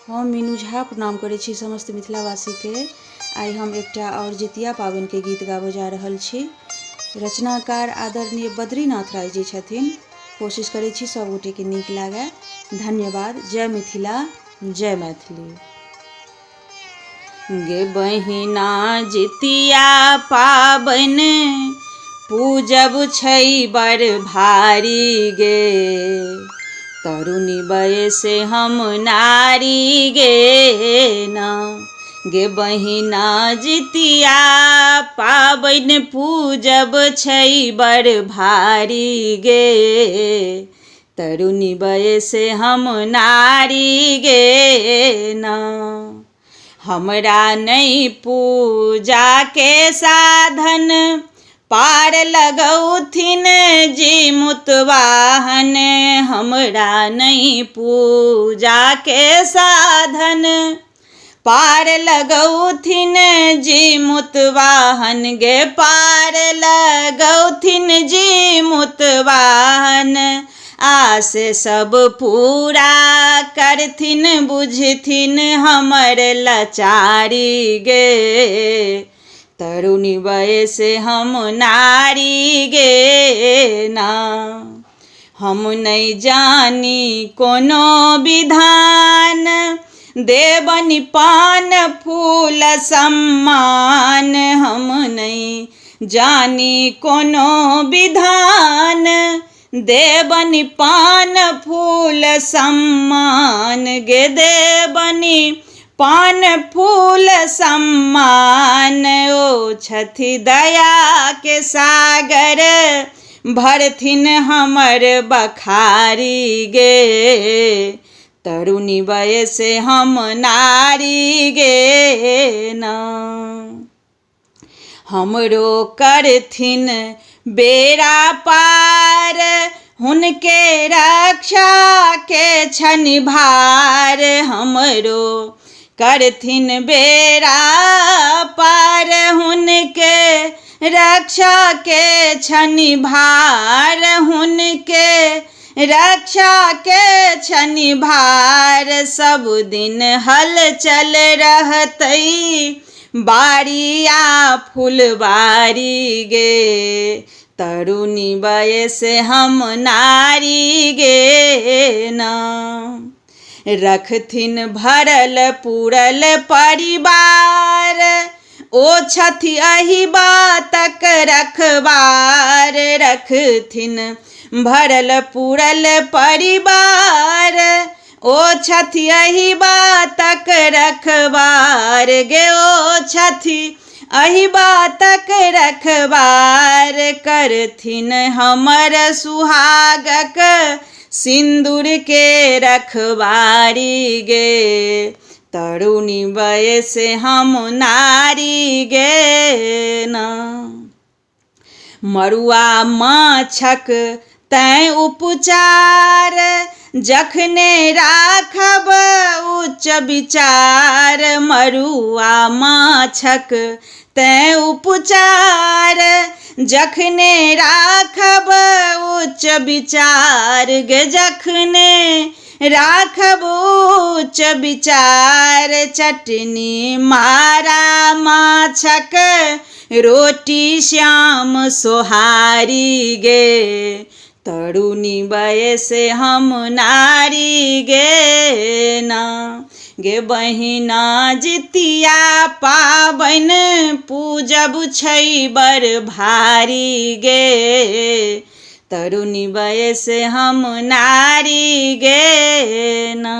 हम मीनू झा प्रणाम करै छी समस्त मिथिलावासी के। आई हम एकटा और जितिया पाबनि के गीत गाबऽ जा रहल छी। रचनाकार आदरणीय बद्रीनाथ राय जी छथिन। कोशिश करै छी सब गोटे के नीक लागे। धन्यवाद। जय मिथिला, जय मैथिली। गे बहिना जितिया पाबनि पूजब छै बड़ भारी गे, तरुणी वयस हम नारी गे ना। गे बहिना जितिया पाबनि पूजब छै बड़ भारी गे, तरुणी वयस हम नारी गे ना। हमरा नहीं पूजा के साधन पार लगौथिन जी मुतवाहन। हमरा नहीं पूजा के साधन पार लगौथिन जी मुतवाहन गे, पार लगौथिन जी मुतवाहन। आस सब पूरा करथिन बुझथिन हमर लाचारी गे, तरुणी वयस हम नारी गे ना। हम नहीं जानी कोनो विधान देबनि पान फूल सम्मान। हम नहीं जानी कोनो विधान देबनि पान फूल सम्मान गे, देबनि पान फूल सम्मान। ओ छथि दया के सागर भरथिन हमर बखारी गे, तरुणी वयस हम नारी गे ना। हमरो करथिन बेड़ा पार हुनके रक्षा के छनि भार। हमरो करथिन बेड़ा पार हुनके रक्षा के छनि भार, हुनके रक्षा के छनि भार। सब दिन हलचल रहतै बारिया फुलवारी गे, तरुणी वयस हम नारी गे ना। रखथिन भरल पूरल परिवार ओ छथि एहि बातक रखवार। रखथिन भरल पूरल परिवार ओ छथि एहि बातक रखवार गे, ओ छथि एहि बातक रखवार। करथिन हमर सुहागक सिंदूर के रखवारी गे, तरुणी वयस हम नारी गे ना। मड़ुआ माछक तैं उपचार जखने राखब उच्च विचार। मड़ुआ माछक तैं उपचार जखने राखब उच्च विचार गे, जखने राखब उच्च विचार। चटनी मारा माछक रोटी श्याम सोहारी गे, तरुणी वयस हम नारी गे ना। गे बहिना जितिया पाबनि पूजब छै बड़ भारी गे, तरुणी वयस हम नारी गे ना।